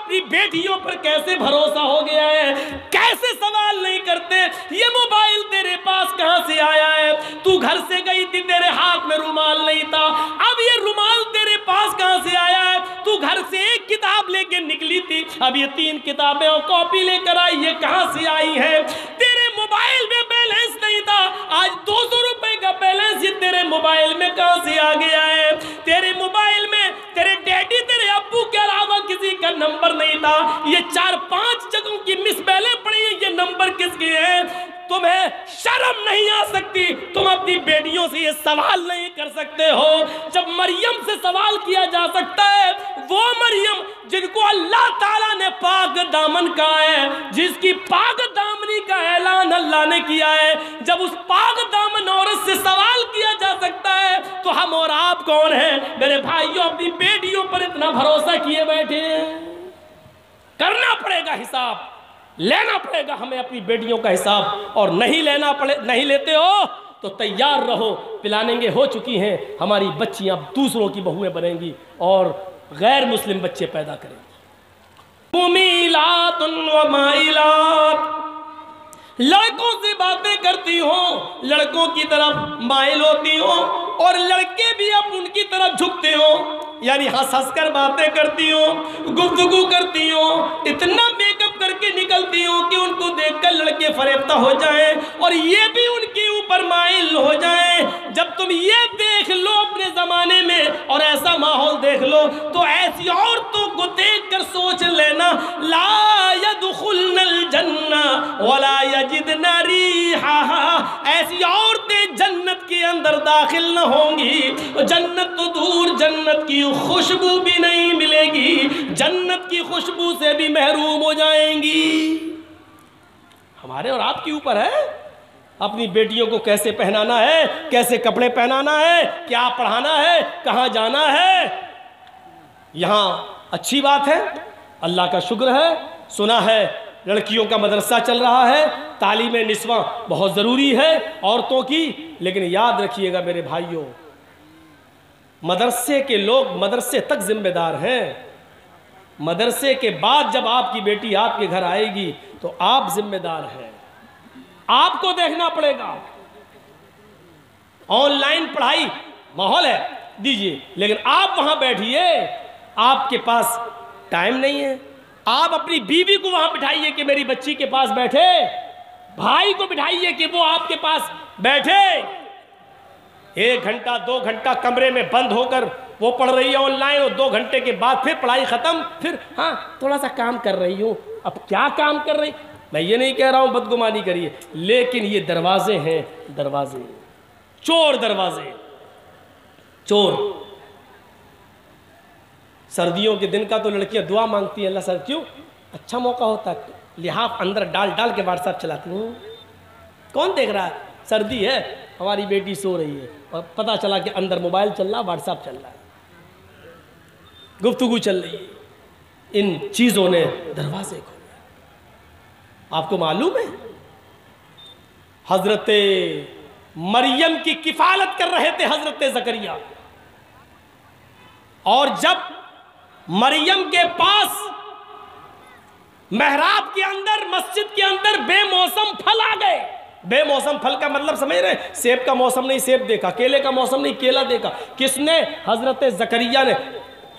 अपनी बेटियों पर कैसे भरोसा हो गया है, कैसे सवाल नहीं करते। ये मोबाइल तेरे पास कहां से आया है? तू घर से गई थी, तेरे हाथ में रुमाल नहीं था, अब ये रुमाल तेरे पास कहां से आया है? तू घर से एक किताब लेके निकली थी, अब ये 3 किताबें और कॉपी लेकर आई, ये कहां से आई है? तेरे मोबाइल में बैलेंस नहीं था, आज 200 रुपए का बैलेंस ये तेरे मोबाइल में कहां से आ गया है? तेरे मोबाइल में तेरे डैडी, तेरे अब्बू के अलावा किसी का नंबर नहीं था, ये 4-5 जगहों की मिस बैलेंस पड़ी है, ये नंबर किसके हैं? तुम्हें शर्म नहीं आ सकती? तुम अपनी बेटियों से ये सवाल नहीं कर सकते हो? जब मरियम से सवाल किया जा सकता है, वो मरियम जिनको अल्लाह ताला ने पाक दामन कहा है, जिसकी पाक दामनी का ऐलान अल्लाह ने किया है, जब उस पाक दामन औरत से सवाल किया जा सकता है, तो हम और आप कौन हैं? मेरे भाइयों, अपनी बेटियों पर इतना भरोसा किए बैठे हैं। करना पड़ेगा हिसाब, लेना पड़ेगा हमें अपनी बेटियों का हिसाब, और नहीं लेते हो तो तैयार रहो, पिलानेंगे हो चुकी हैं हमारी बच्चियां, दूसरों की बहुएं बनेंगी और गैर मुस्लिम बच्चे पैदा करेंगी। मुमीलातुन व माइलात, लड़कों से बातें करती हो, लड़कों की तरफ माइल होती हो, और लड़के भी अब उनकी तरफ झुकते हो, यानी हंस हंस कर बातें करती हो, गुफ्तगू करती हो, इतना मेकअप करके निकलती हो कि उनको देखकर लड़के फरेफ्ता हो जाएं और ये भी उनके ऊपर माइल हो जाएं। जब तुम ये देख लो अपने ज़माने में और ऐसा माहौल देख लो, तो ऐसी औरतों को देखकर सोच लेना, ला यदखुलनल जन्ना वला यजिदना रिहा, ऐसी औरतें जन्नत के अंदर दाखिल न होंगी, जन्नत तो दूर, जन्नत की खुशबू भी नहीं मिलेगी, जन्नत की खुशबू से भी महरूम हो जाएंगी। हमारे और आपके ऊपर है अपनी बेटियों को कैसे पहनाना है, कैसे कपड़े पहनाना है, क्या पढ़ाना है, कहाँ जाना है। यहाँ अच्छी बात है, अल्लाह का शुक्र है, सुना है लड़कियों का मदरसा चल रहा है, तालीम निस्वा बहुत ज़रूरी है औरतों की, लेकिन याद रखिएगा मेरे भाइयों, मदरसे के लोग मदरसे तक जिम्मेदार हैं। मदरसे के बाद जब आपकी बेटी आपके घर आएगी तो आप जिम्मेदार हैं, आपको देखना पड़ेगा। ऑनलाइन पढ़ाई माहौल है, दीजिए, लेकिन आप वहां बैठिए, आपके पास टाइम नहीं है। आप अपनी बीवी को वहां बिठाइए कि मेरी बच्ची के पास बैठे, भाई को बिठाइए कि वो आपके पास बैठे। 1 घंटा 2 घंटा कमरे में बंद होकर वो पढ़ रही है ऑनलाइन, और 2 घंटे के बाद फिर पढ़ाई खत्म, फिर हाँ थोड़ा सा काम कर रही हूँ। अब क्या काम कर रही, मैं ये नहीं कह रहा हूँ बदगुमानी करिए, लेकिन ये दरवाजे हैं, दरवाजे, चोर दरवाजे, चोर। सर्दियों के दिन का तो लड़कियां दुआ मांगती हैं, अल्लाह सर क्यों, अच्छा मौका होता है, लिहाफ अंदर डाल डाल के व्हाट्सएप चलाती हूँ, कौन देख रहा है, सर्दी है, हमारी बेटी सो रही है, और पता चला कि अंदर मोबाइल चल रहा, व्हाट्सएप चल रहा है, गुफ्तगू चल रही है। इन चीज़ों ने दरवाजे खोले। आपको मालूम है हजरत मरियम की किफालत कर रहे थे हजरत जकरिया, और जब मरियम के पास मेहराब के अंदर, मस्जिद के अंदर बेमौसम फल आ गए। बेमौसम फल का मतलब समझ रहे, सेब का मौसम नहीं सेब देखा, केले का मौसम नहीं केला देखा, किसने, हजरत जकरिया ने।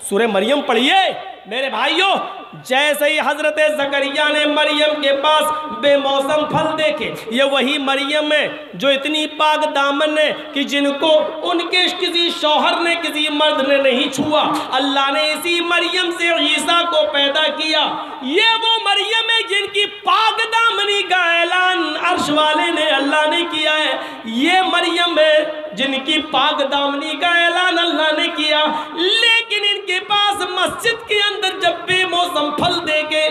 सूरह मरियम पढ़िए मेरे भाइयों, जैसे ही हजरत जकरिया ने मरियम के पास बेमौसम फल देखे, ये वही मरियम है जो इतनी पाक दामन है कि जिनको उनके किसी शौहर ने, किसी मर्द ने नहीं छुआ। अल्लाह ने इसी मरियम से ईसा को पैदा किया। ये वो मरियम है जिनकी पाक दामनी का ऐलान अर्श वाले ने, अल्लाह ने किया है। ये मरियम है जिनकी पाक दामनी का ऐलान अल्लाह ने किया, लेकिन इनके पास मस्जिद के अंदर जब बेमौसम फल देके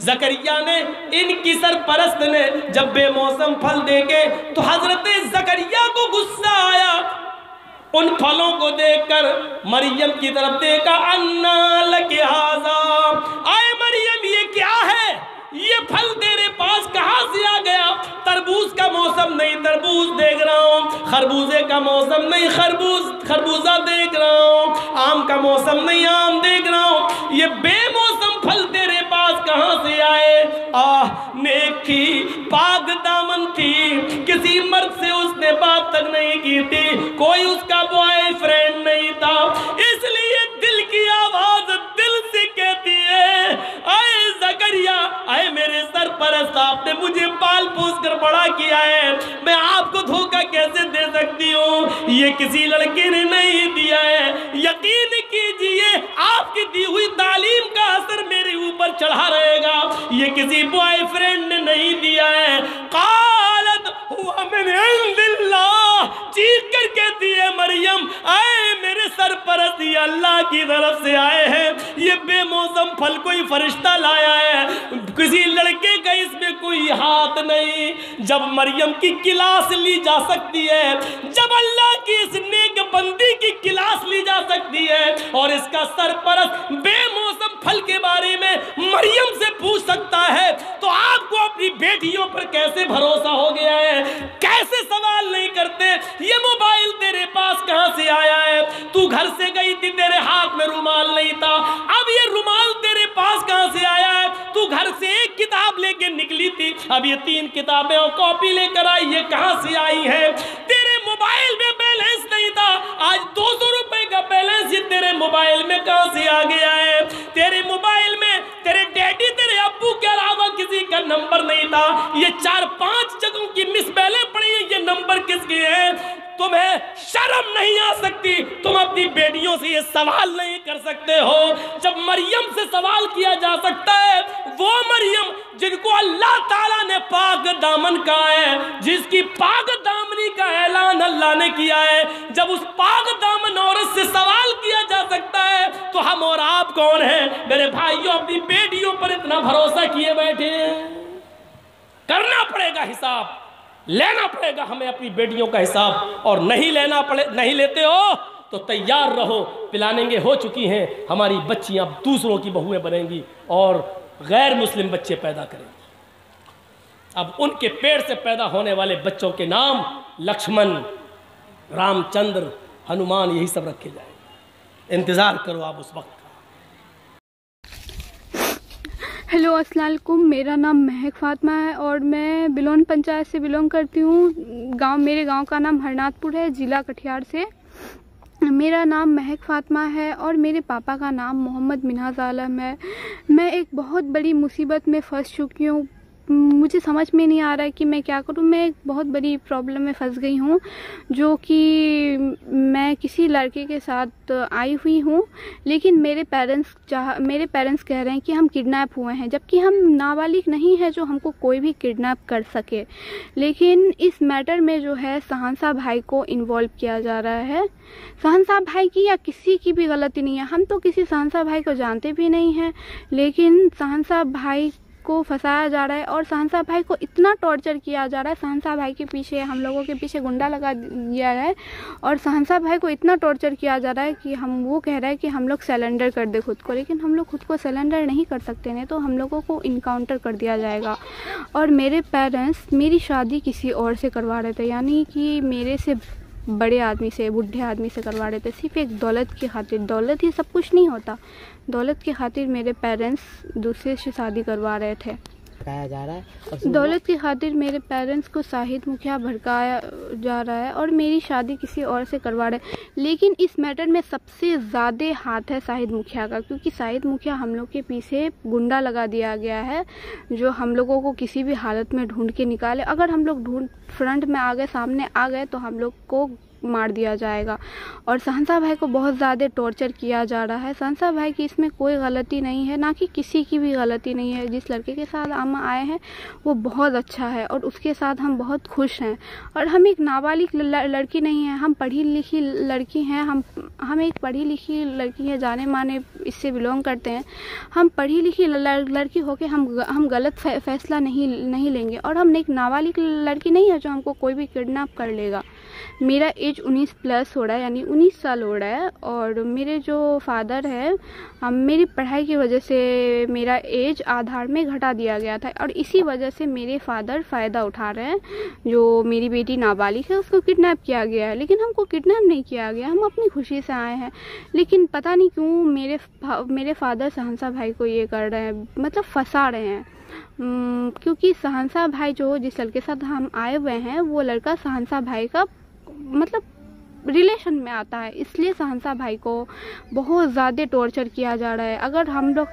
जकरिया ने, इनकी सरपरस्त ने जब बेमौसम फल देके, तो हजरत जकरिया को गुस्सा आया। उन फलों को देखकर मरियम की तरफ देखा, अन्ना लके हाज़ा, आए मरियम ये क्या है, ये फल तेरे पास कहां से आ गया। तरबूज का मौसम नहीं तरबूज देख रहा हूँ, खरबूजे का मौसम नहीं खरबूजा देख रहा हूँ, आम का मौसम नहीं आम देख रहा हूँ, ये बेमौसम फल तेरे आपने मुझे पाल पोस कर बड़ा किया है, मैं आपको धोखा कैसे दे सकती हूँ? ये किसी लड़के ने नहीं दिया है। यकीन कीजिए आपकी दी हुई तालीम का असर मेरे ऊपर चढ़ा रहेगा। ये किसी बॉयफ्रेंड ने नहीं दिया है। कालत हुआ मैंने चीख कर कहती है मरियम, आए मेरे सरपरस्त, ये अल्लाह की तरफ से आए हैं। ये बेमौसम फल कोई फरिश्ता लाया है, किसी लड़के का इसमें कोई हाथ नहीं। जब मरियम की क्लास ली जा सकती है, जब अल्लाह की इस नेक बंदी की क्लास ली जा सकती है और इसका सरपरस्त बेमौसम फल के बारे में मरियम से पूछ सकता है, तो आपको अपनी बेटियों पर कैसे भरोसा हो गया है? कैसे सवाल नहीं करते? ये मोबाइल तेरे पास कहां से आया है? तू घर से गई थी, तेरे हाथ में रुमाल नहीं था, अब ये रुमाल तेरे पास कहां से आया है? तू घर से एक किताब लेके निकली थी, अब ये 3 किताबें और कॉपी लेकर आई, ये कहां से आई है? तेरे मोबाइल में बैलेंस नहीं था, आज 200 रुपए का बैलेंस ये तेरे मोबाइल में कहां से आ गया है? तेरे मोबाइल में तेरे डैडी, तेरे अब्बू के अलावा किसी का नंबर नहीं था, ये 4-5 जगहों की मिस बैलेंस पड़ी है, ये नंबर किसके हैं? तुम्हें शर्म नहीं आ सकती? तुम अपनी बेटियों से ये सवाल नहीं कर सकते हो? जब मरियम से सवाल किया जा सकता है, वो मरियम जिनको अल्लाह ताला ने पाक दामन कहा है, जिसकी पाक दामनी का ऐलान अल्लाह ने किया है, जब उस पाक दामन औरत से सवाल किया जा सकता है, तो हम और आप कौन हैं? मेरे भाइयों, अपनी बेटियों पर इतना भरोसा किए बैठे हैं। करना पड़ेगा हिसाब, लेना पड़ेगा हमें अपनी बेटियों का हिसाब, और नहीं लेते हो तो तैयार रहो, पिलानेंगे हो चुकी हैं हमारी बच्चियां, दूसरों की बहुएं बनेंगी और गैर मुस्लिम बच्चे पैदा करेंगी। अब उनके पेट से पैदा होने वाले बच्चों के नाम लक्ष्मण, रामचंद्र, हनुमान, यही सब रखे जाएंगे। इंतजार करो आप उस वक्त। हेलो, अस्सलाम वालेकुम। मेरा नाम महक फातिमा है और मैं बिलोन पंचायत से बिलोंग करती हूँ। मेरे गांव का नाम हरनाथपुर है, ज़िला कटिहार से। मेरा नाम महक फातिमा है और मेरे पापा का नाम मोहम्मद मिन्हाज आलम है। मैं एक बहुत बड़ी मुसीबत में फंस चुकी हूँ, मुझे समझ में नहीं आ रहा है कि मैं क्या करूं। मैं एक बहुत बड़ी प्रॉब्लम में फंस गई हूं, जो कि मैं किसी लड़के के साथ आई हुई हूं, लेकिन मेरे पेरेंट्स कह रहे हैं कि हम किडनैप हुए हैं, जबकि हम नाबालिग नहीं हैं जो हमको कोई भी किडनैप कर सके। लेकिन इस मैटर में जो है शहंशाह भाई को इन्वॉल्व किया जा रहा है। शहंशाह भाई की या किसी की भी गलती नहीं है, हम तो किसी शहंशाह भाई को जानते भी नहीं हैं, लेकिन शहंशाह भाई को फंसाया जा रहा है और शहंशाह भाई को इतना टॉर्चर किया जा रहा है। शहंशाह भाई के पीछे, हम लोगों के पीछे गुंडा लगा दिया है और शहंशाह भाई को इतना टॉर्चर किया जा रहा है कि वो कह रहा है कि हम लोग सरेंडर कर दे खुद को, लेकिन हम लोग खुद को सरेंडर नहीं कर सकते, नहीं तो हम लोगों को इनकाउंटर कर दिया जाएगा। और मेरे पेरेंट्स मेरी शादी किसी और से करवा रहे थे, यानी कि मेरे से बड़े आदमी से, बूढ़े आदमी से करवा रहे थे, सिर्फ एक दौलत की खातिर। दौलत ही सब कुछ नहीं होता, दौलत की खातिर मेरे पेरेंट्स दूसरे से शादी करवा रहे थे। भड़काया जा रहा है, दौलत की खातिर मेरे पेरेंट्स को शाहिद मुखिया भड़काया जा रहा है और मेरी शादी किसी और से करवा रहे हैं। लेकिन इस मैटर में सबसे ज़्यादा हाथ है शाहिद मुखिया का, क्योंकि शाहिद मुखिया हम लोग के पीछे गुंडा लगा दिया गया है, जो हम लोगों को किसी भी हालत में ढूंढ के निकाले। अगर हम लोग फ्रंट में आ गए, सामने आ गए, तो हम लोग को मार दिया जाएगा। और शहंशाह भाई को बहुत ज़्यादा टॉर्चर किया जा रहा है। शहंशाह भाई की इसमें कोई गलती नहीं है, ना कि किसी की भी गलती नहीं है। जिस लड़के के साथ हम आए हैं वो बहुत अच्छा है और उसके साथ हम बहुत खुश हैं। और हम एक नाबालिग लड़की नहीं है, हम पढ़ी लिखी लड़की हैं। हम एक पढ़ी लिखी लड़की है, जाने माने इससे बिलोंग करते हैं। हम पढ़ी लिखी लड़की होके हम गलत फैसला नहीं लेंगे। और हम एक नाबालिग लड़की नहीं है जो हमको कोई भी किडनैप कर लेगा। मेरा एज 19 प्लस हो रहा है, यानी 19 साल हो रहा है। और मेरे जो फादर है, मेरी पढ़ाई की वजह से मेरा एज आधार में घटा दिया गया था और इसी वजह से मेरे फादर फ़ायदा उठा रहे हैं। जो मेरी बेटी नाबालिग है उसको किडनैप किया गया है, लेकिन हमको किडनैप नहीं किया गया, हम अपनी खुशी से आए हैं। लेकिन पता नहीं क्यों मेरे फादर शहंशाह भाई को ये कर रहे हैं, मतलब फंसा रहे हैं। क्योंकि शहंशाह भाई जो जिस लड़के के साथ हम आए हुए हैं, वो लड़का शहंशाह भाई का मतलब रिलेशन में आता है, इसलिए शहंशाह भाई को बहुत ज़्यादा टॉर्चर किया जा रहा है। अगर हम लोग